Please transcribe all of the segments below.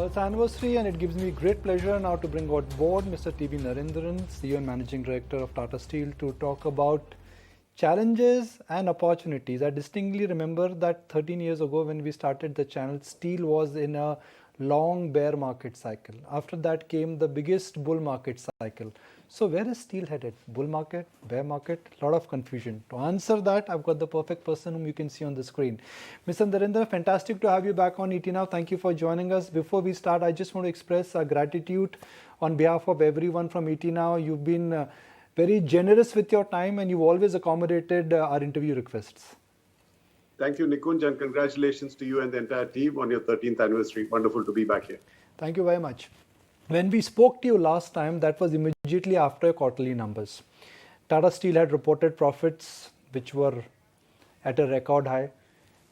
Well, it's anniversary, and it gives me great pleasure now to bring on board Mr. T.B. Narendran, CEO and Managing Director of Tata Steel, to talk about challenges and opportunities. I distinctly remember that 13 years ago when we started the channel, steel was in a long bear market cycle. After that came the biggest bull market cycle. So where is steel headed? Bull market, bear market? A lot of confusion. To answer that, I've got the perfect person whom you can see on the screen. Mr. Narendra, fantastic to have you back on ET Now. Thank you for joining us. Before we start, I just want to express our gratitude on behalf of everyone from ET Now. You've been very generous with your time, and you've always accommodated our interview requests. Thank you, Nikunj, and congratulations to you and the entire team on your 13th anniversary. Wonderful to be back here. Thank you very much. When we spoke to you last time, that was immediately after quarterly numbers. Tata Steel had reported profits which were at a record high.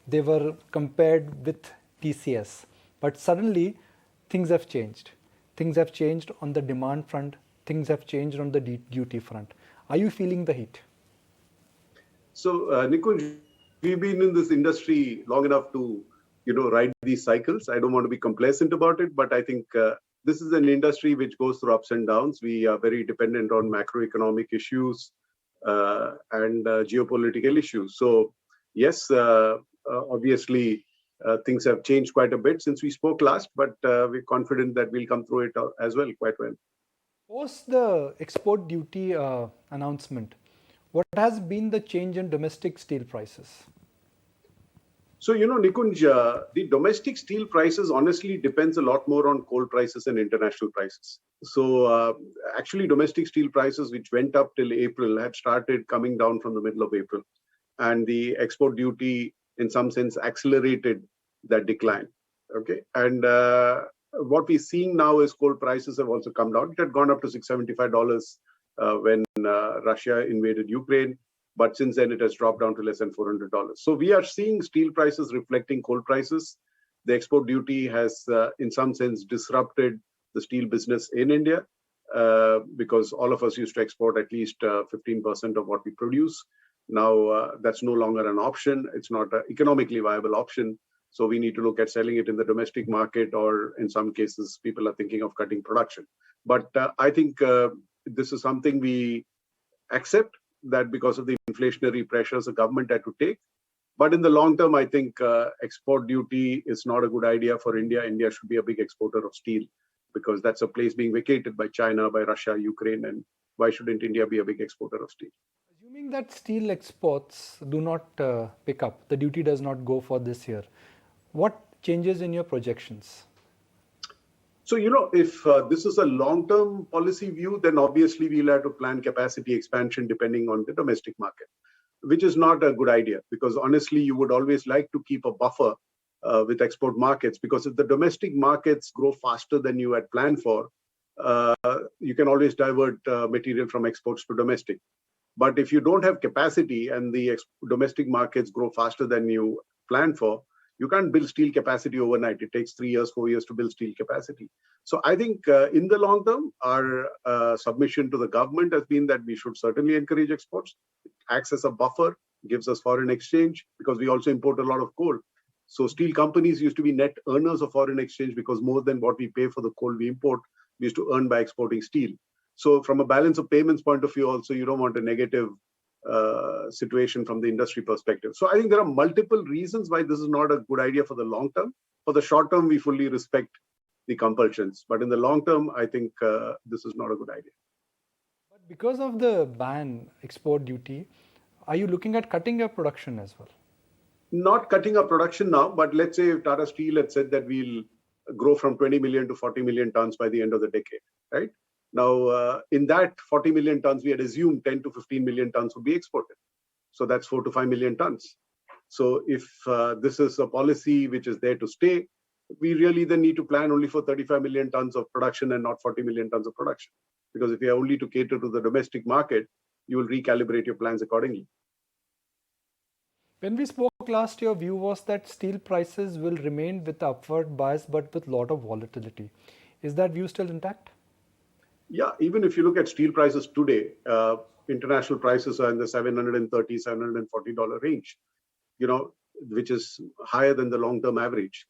They were compared with TCS. But suddenly, things have changed. Things have changed on the demand front. Things have changed on the duty front. Are you feeling the heat? So, Nikunj, we've been in this industry long enough to, ride these cycles. I don't want to be complacent about it, but I think this is an industry which goes through ups and downs. We are very dependent on macroeconomic issues and geopolitical issues. So, yes, obviously, things have changed quite a bit since we spoke last, but we're confident that we'll come through it as well, quite well. Post the export duty announcement, what has been the change in domestic steel prices? So, Nikunj, the domestic steel prices honestly depends a lot more on coal prices and international prices. So, actually, domestic steel prices, which went up till April, had started coming down from the middle of April. And the export duty, in some sense, accelerated that decline. Okay. And what we're seeing now is coal prices have also come down. It had gone up to $675 when Russia invaded Ukraine. But since then, it has dropped down to less than $400. So we are seeing steel prices reflecting coal prices. The export duty has, in some sense, disrupted the steel business in India because all of us used to export at least 15% of what we produce. Now, that's no longer an option. It's not an economically viable option. So we need to look at selling it in the domestic market, or in some cases, people are thinking of cutting production. But I think this is something we accept, that because of the inflationary pressures the government had to take. But in the long term, I think export duty is not a good idea for India. India should be a big exporter of steel because that's a place being vacated by China, by Russia, Ukraine. And why shouldn't India be a big exporter of steel? Assuming that steel exports do not pick up, the duty does not go for this year, what changes in your projections? So, if this is a long-term policy view, then obviously we'll have to plan capacity expansion depending on the domestic market, which is not a good idea because honestly, you would always like to keep a buffer with export markets, because if the domestic markets grow faster than you had planned for, you can always divert material from exports to domestic. But if you don't have capacity and the domestic markets grow faster than you planned for, you can't build steel capacity overnight. It takes 3 years, 4 years to build steel capacity. So I think in the long term, our submission to the government has been that we should certainly encourage exports. It acts as a buffer, gives us foreign exchange because we also import a lot of coal. So steel companies used to be net earners of foreign exchange because more than what we pay for the coal we import, we used to earn by exporting steel. So from a balance of payments point of view, also, you don't want a negative situation from the industry perspective. So I think there are multiple reasons why this is not a good idea for the long term. For the short term, we fully respect the compulsions. But in the long term, I think this is not a good idea. But because of the ban, export duty, are you looking at cutting your production as well? Not cutting our production now, but let's say if Tata Steel had said that we'll grow from 20 million to 40 million tons by the end of the decade, right? Now, in that 40 million tons, we had assumed 10 to 15 million tons would be exported. So that's 4 to 5 million tons. So if this is a policy which is there to stay, we really then need to plan only for 35 million tons of production and not 40 million tons of production. Because if you are only to cater to the domestic market, you will recalibrate your plans accordingly. When we spoke last, your view was that steel prices will remain with upward bias, but with a lot of volatility. Is that view still intact? Yeah, even if you look at steel prices today, international prices are in the $730, $740 range, which is higher than the long-term average.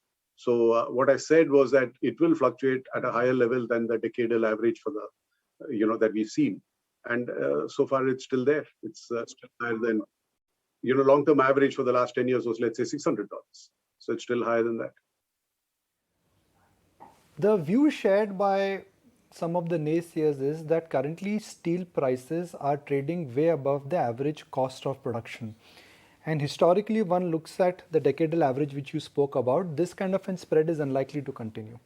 So what I said was that it will fluctuate at a higher level than the decadal average for the, that we've seen. And so far it's still there. It's still higher than, long-term average for the last 10 years was, let's say, $600. So it's still higher than that. The view shared by some of the naysayers is that currently steel prices are trading way above the average cost of production. And historically, one looks at the decadal average which you spoke about, this kind of a spread is unlikely to continue.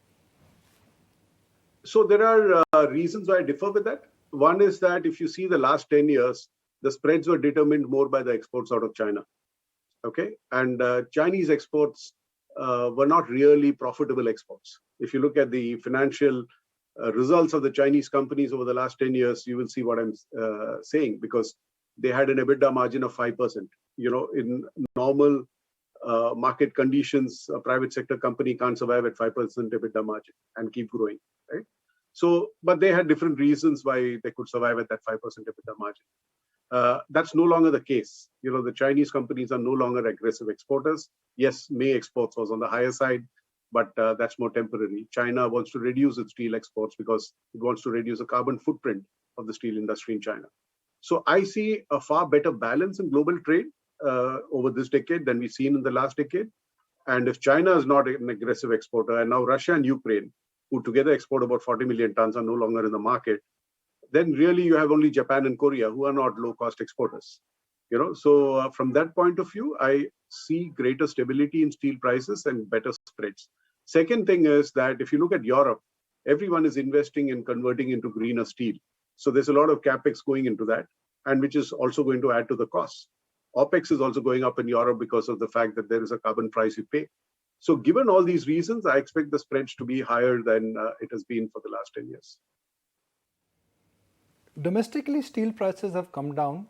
So there are reasons why I differ with that. One is that if you see the last 10 years, the spreads were determined more by the exports out of China. Okay. And Chinese exports were not really profitable exports. If you look at the financial results of the Chinese companies over the last 10 years, you will see what I'm saying, because they had an EBITDA margin of 5%. In normal market conditions, a private sector company can't survive at 5% EBITDA margin and keep growing, right? So, but they had different reasons why they could survive at that 5% EBITDA margin. That's no longer the case. The Chinese companies are no longer aggressive exporters. Yes, May exports was on the higher side, but that's more temporary. China wants to reduce its steel exports because it wants to reduce the carbon footprint of the steel industry in China. So I see a far better balance in global trade over this decade than we've seen in the last decade. And if China is not an aggressive exporter, and now Russia and Ukraine, who together export about 40 million tons, are no longer in the market, then really you have only Japan and Korea who are not low-cost exporters. So from that point of view, I see greater stability in steel prices and better spreads. Second thing is that if you look at Europe, everyone is investing in converting into greener steel. So there's a lot of capex going into that, and which is also going to add to the cost. OPEX is also going up in Europe because of the fact that there is a carbon price you pay. So given all these reasons, I expect the spreads to be higher than it has been for the last 10 years. Domestically, steel prices have come down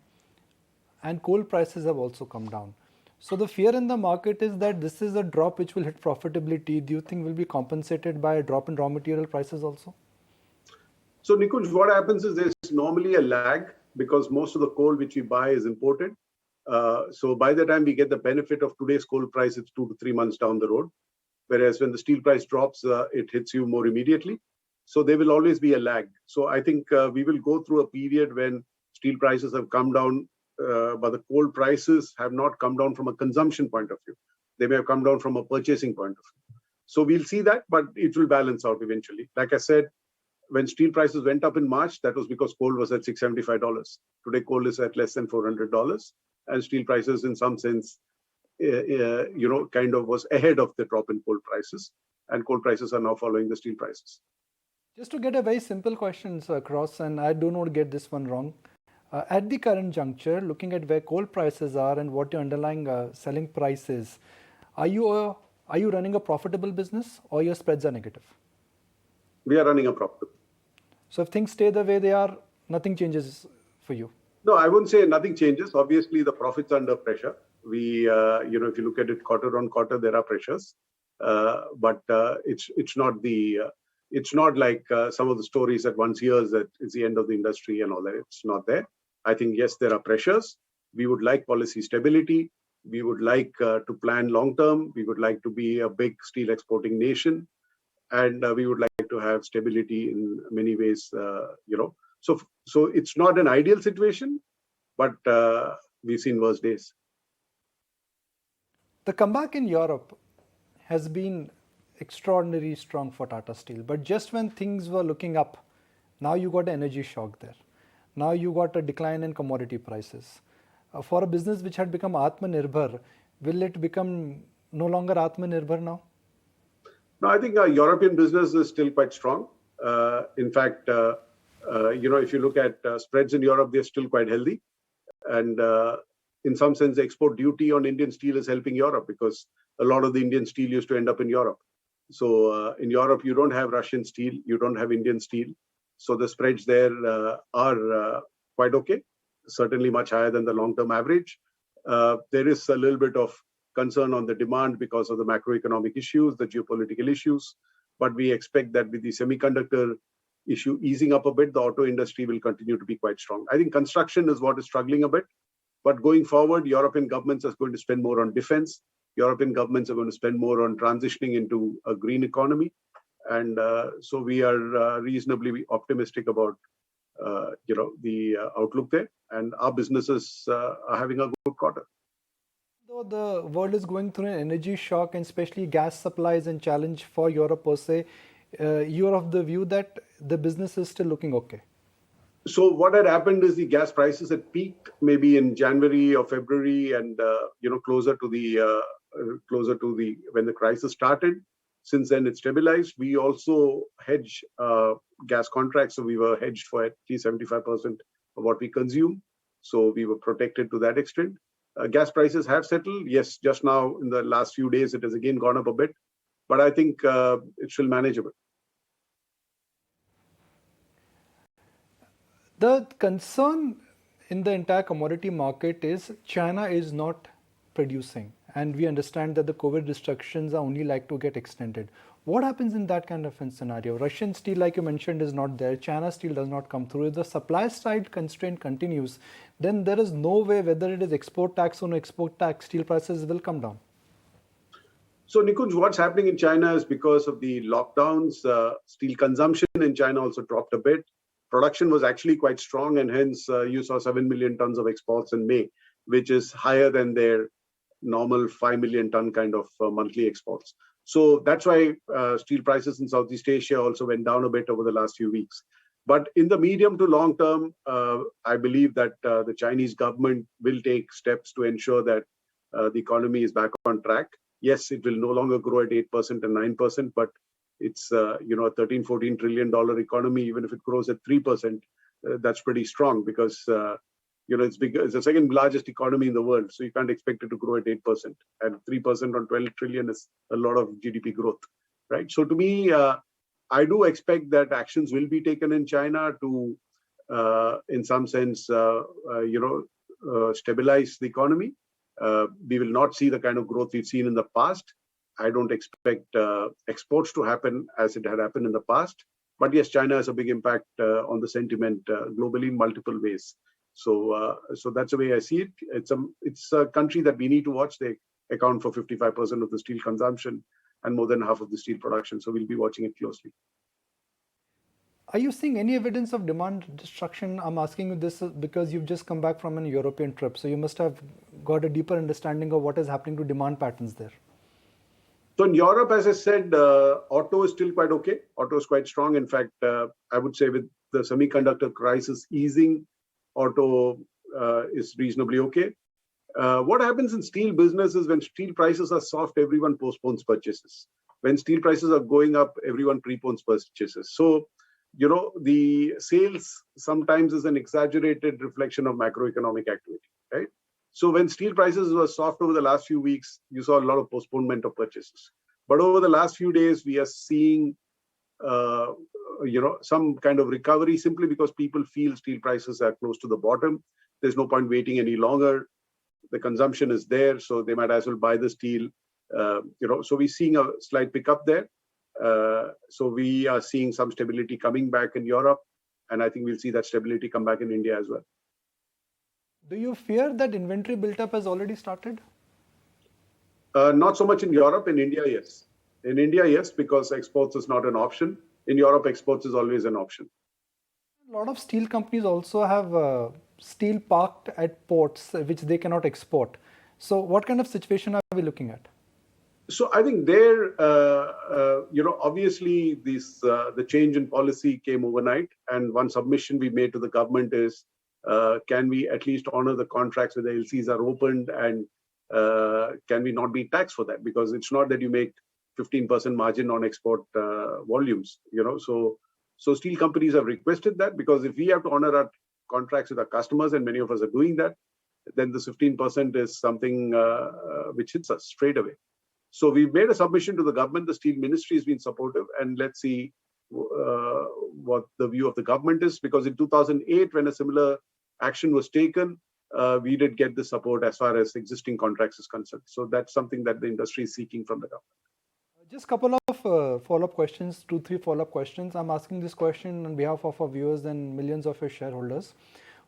and coal prices have also come down. So the fear in the market is that this is a drop which will hit profitability. Do you think will be compensated by a drop in raw material prices also? So Nikunj, what happens is there's normally a lag because most of the coal which we buy is imported. So by the time we get the benefit of today's coal price, it's 2 to 3 months down the road. Whereas when the steel price drops, it hits you more immediately. So there will always be a lag. So I think we will go through a period when steel prices have come down, but the coal prices have not come down from a consumption point of view. They may have come down from a purchasing point of view. So we'll see that, but it will balance out eventually. Like I said, when steel prices went up in March, that was because coal was at $675. Today, coal is at less than $400, and steel prices, in some sense, kind of was ahead of the drop in coal prices, and coal prices are now following the steel prices. Just to get a very simple question across, and I do not get this one wrong. At the current juncture, looking at where coal prices are and what your underlying selling price is, are you running a profitable business or your spreads are negative? We are running a profitable. So if things stay the way they are, nothing changes for you? No, I wouldn't say nothing changes. Obviously, the profits are under pressure. We, if you look at it quarter on quarter, there are pressures, but it's not like some of the stories that one hears that it's the end of the industry and all that. It's not there. I think, yes, there are pressures. We would like policy stability. We would like to plan long term. We would like to be a big steel exporting nation. And we would like to have stability in many ways, So it's not an ideal situation, but we've seen worse days. The comeback in Europe has been extraordinarily strong for Tata Steel. But just when things were looking up, now you got an energy shock there. Now you got a decline in commodity prices. For a business which had become Atmanirbhar, will it become no longer Atmanirbhar now? No, I think our European business is still quite strong. In fact, if you look at spreads in Europe, they're still quite healthy. And in some sense, the export duty on Indian steel is helping Europe because a lot of the Indian steel used to end up in Europe. So in Europe, you don't have Russian steel, you don't have Indian steel. So the spreads there are quite okay, certainly much higher than the long-term average. There is a little bit of concern on the demand because of the macroeconomic issues, the geopolitical issues. But we expect that with the semiconductor issue easing up a bit, the auto industry will continue to be quite strong. I think construction is what is struggling a bit. But going forward, European governments are going to spend more on defense. European governments are going to spend more on transitioning into a green economy. And so we are reasonably optimistic about the outlook there, and our businesses are having a good quarter. Though the world is going through an energy shock, and especially gas supplies and challenge for Europe per se, you are of the view that the business is still looking okay. So what had happened is the gas prices had peaked maybe in January or February, and closer to the when the crisis started. Since then, it stabilized. We also hedge gas contracts, so we were hedged for at least 75% of what we consume. So we were protected to that extent. Gas prices have settled. Yes, just now in the last few days, it has again gone up a bit, but I think it's still manageable. The concern in the entire commodity market is China is not producing, and we understand that the COVID restrictions are only like to get extended. What happens in that kind of a scenario? Russian steel, like you mentioned, is not there. China steel does not come through. If the supply side constraint continues, then there is no way, whether it is export tax or no export tax, steel prices will come down. So, Nikunj, what's happening in China is because of the lockdowns, steel consumption in China also dropped a bit. Production was actually quite strong, and hence you saw 7 million tons of exports in May, which is higher than their normal 5 million ton kind of monthly exports. So that's why steel prices in Southeast Asia also went down a bit over the last few weeks. But in the medium to long term, I believe that the Chinese government will take steps to ensure that the economy is back on track. Yes, it will no longer grow at 8% and 9%, but it's a $13-14 trillion economy. Even if it grows at 3%, that's pretty strong, because it's big. It's the second largest economy in the world, so you can't expect it to grow at 8%. And 3% on 12 trillion is a lot of GDP growth, right? So to me, I do expect that actions will be taken in China to, in some sense, stabilize the economy. We will not see the kind of growth we've seen in the past. I don't expect exports to happen as it had happened in the past. But yes, China has a big impact on the sentiment globally in multiple ways. So that's the way I see it. It's a country that we need to watch. They account for 55% of the steel consumption and more than half of the steel production. So we'll be watching it closely. Are you seeing any evidence of demand destruction? I'm asking you this because you've just come back from an European trip. So you must have got a deeper understanding of what is happening to demand patterns there. So in Europe, as I said, auto is still quite okay. Auto is quite strong. In fact, I would say with the semiconductor crisis easing, auto is reasonably okay. What happens in steel business is when steel prices are soft, everyone postpones purchases. When steel prices are going up, everyone prepones purchases. So, the sales sometimes is an exaggerated reflection of macroeconomic activity, right? So when steel prices were soft over the last few weeks, you saw a lot of postponement of purchases. But over the last few days, we are seeing, some kind of recovery simply because people feel steel prices are close to the bottom. There's no point waiting any longer. The consumption is there, so they might as well buy the steel. So we're seeing a slight pickup there. So we are seeing some stability coming back in Europe, and I think we'll see that stability come back in India as well. Do you fear that inventory build-up has already started? Not so much in Europe. In India, yes. In India, yes, because exports is not an option. In Europe, exports is always an option. A lot of steel companies also have steel parked at ports which they cannot export. So what kind of situation are we looking at? So I think there, obviously the change in policy came overnight. And one submission we made to the government is, can we at least honor the contracts where the LCs are opened, and can we not be taxed for that? Because it's not that you make 15% margin on export volumes, So steel companies have requested that, because if we have to honor our contracts with our customers, and many of us are doing that, then this 15% is something which hits us straight away. So we've made a submission to the government. The steel ministry has been supportive, and let's see what the view of the government is, because in 2008, when a similar action was taken, we did get the support as far as existing contracts is concerned. So that's something that the industry is seeking from the government. Just a couple of follow-up questions, 2-3 follow-up questions. I'm asking this question on behalf of our viewers and millions of your shareholders.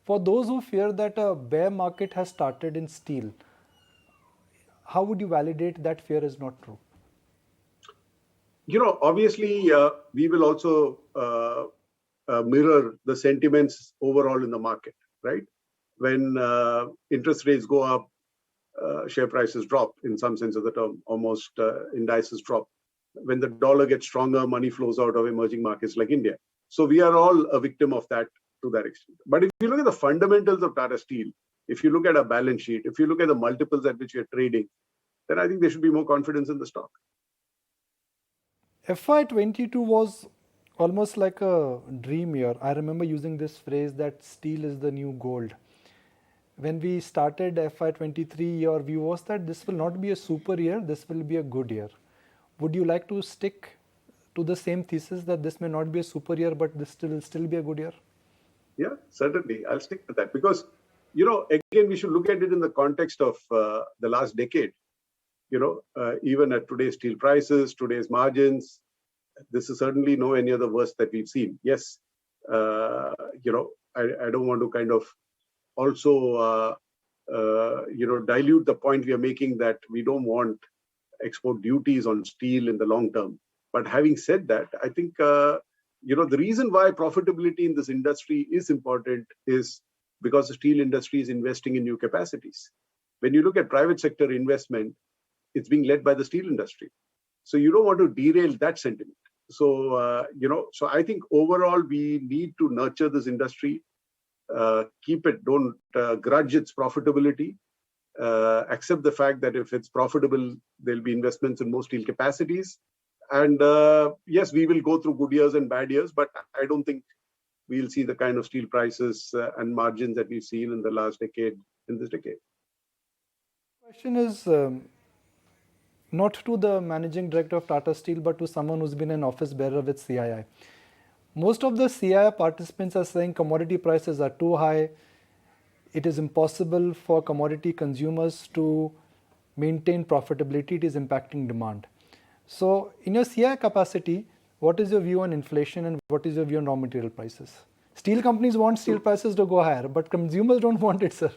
For those who fear that a bear market has started in steel, how would you validate that fear is not true? Obviously, we will also mirror the sentiments overall in the market, right? When interest rates go up, share prices drop in some sense of the term, almost indices drop. When the dollar gets stronger, money flows out of emerging markets like India. So we are all a victim of that to that extent. But if you look at the fundamentals of Tata Steel, if you look at a balance sheet, if you look at the multiples at which you're trading, then I think there should be more confidence in the stock. FY22 was almost like a dream year. I remember using this phrase that steel is the new gold. When we started FY23, your view was that this will not be a super year, this will be a good year. Would you like to stick to the same thesis that this may not be a super year, but this will still be a good year? Yeah, certainly. I'll stick to that because, again, we should look at it in the context of the last decade. Even at today's steel prices, today's margins, this is certainly no any other worst that we've seen. Yes, I don't want to kind of also, dilute the point we are making that we don't want export duties on steel in the long term. But having said that, I think, the reason why profitability in this industry is important is because the steel industry is investing in new capacities. When you look at private sector investment, it's being led by the steel industry. So you don't want to derail that sentiment. So, so I think overall we need to nurture this industry, keep it, don't grudge its profitability, accept the fact that if it's profitable, there'll be investments in more steel capacities. And yes, we will go through good years and bad years, but I don't think we'll see the kind of steel prices and margins that we've seen in the last decade, in this decade. The question is not to the managing director of Tata Steel, but to someone who's been an office bearer with CII. Most of the CII participants are saying commodity prices are too high. It is impossible for commodity consumers to maintain profitability. It is impacting demand. So in your CII capacity, what is your view on inflation and what is your view on raw material prices? Steel companies want steel prices to go higher, but consumers don't want it, sir.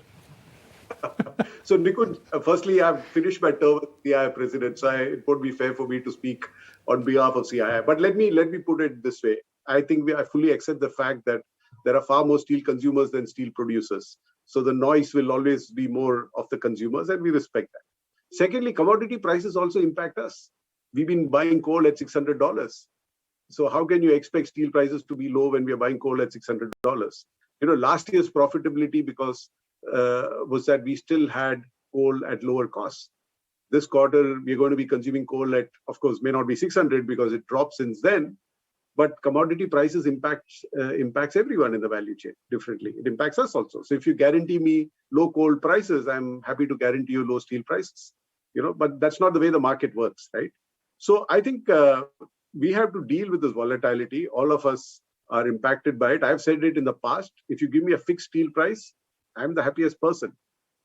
So Nikunj, firstly, I've finished my term as CII president, so it won't be fair for me to speak on behalf of CII. But let me put it this way. I think I fully accept the fact that there are far more steel consumers than steel producers. So the noise will always be more of the consumers, and we respect that. Secondly, commodity prices also impact us. We've been buying coal at $600. So how can you expect steel prices to be low when we are buying coal at $600? Last year's profitability was that we still had coal at lower costs. This quarter, we're going to be consuming coal at, of course, may not be 600 because it dropped since then. But commodity prices impacts everyone in the value chain differently. It impacts us also. So if you guarantee me low coal prices, I'm happy to guarantee you low steel prices. But that's not the way the market works, right? So I think we have to deal with this volatility. All of us are impacted by it. I've said it in the past. If you give me a fixed steel price, I'm the happiest person.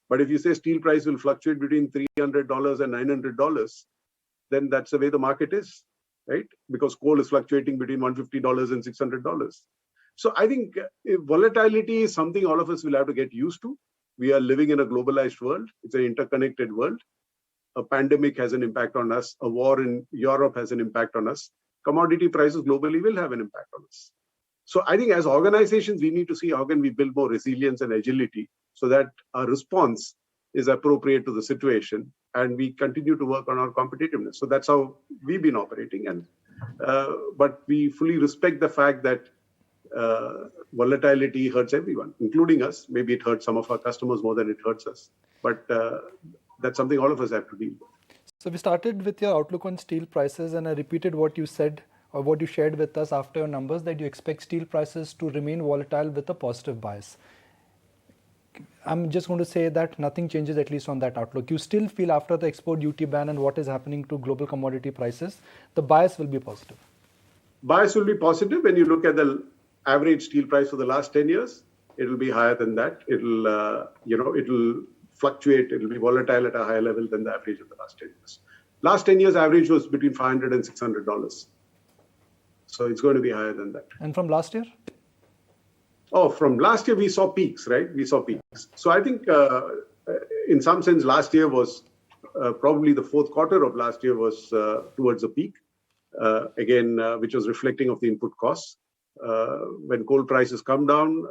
But if you say steel price will fluctuate between $300 and $900, then that's the way the market is, right? Because coal is fluctuating between $150 and $600. So I think volatility is something all of us will have to get used to. We are living in a globalized world. It's an interconnected world. A pandemic has an impact on us. A war in Europe has an impact on us. Commodity prices globally will have an impact on us. So I think as organizations, we need to see how can we build more resilience and agility so that our response is appropriate to the situation and we continue to work on our competitiveness. So that's how we've been operating. And but we fully respect the fact that volatility hurts everyone, including us. Maybe it hurts some of our customers more than it hurts us. But that's something all of us have to deal with. So we started with your outlook on steel prices, and I repeated what you said or what you shared with us after your numbers, that you expect steel prices to remain volatile with a positive bias. I'm just going to say that nothing changes, at least on that outlook. You still feel after the export duty ban and what is happening to global commodity prices, the bias will be positive. Bias will be positive when you look at the average steel price for the last 10 years. It will be higher than that. It'll fluctuate. It'll be volatile at a higher level than the average of the last 10 years. Last 10 years average was between $500 and $600. So it's going to be higher than that. And from last year? Oh, from last year we saw peaks, right? We saw peaks. So I think in some sense last year was probably the fourth quarter of last year was towards the peak, which was reflecting of the input costs. When coal prices come down,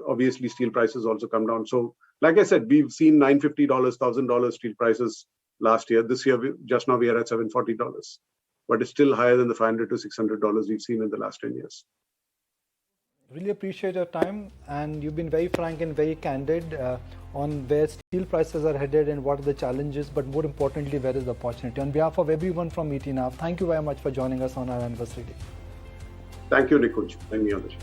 obviously steel prices also come down. So, like I said, we've seen $950, $1,000 steel prices last year. This year, just now we are at $740, but it's still higher than the $500 to $600 we've seen in the last 10 years. Really appreciate your time, and you've been very frank and very candid on where steel prices are headed and what are the challenges, but more importantly, where is the opportunity. On behalf of everyone from ET Now, thank you very much for joining us on our anniversary day. Thank you, Nikunj. Thank you on the show.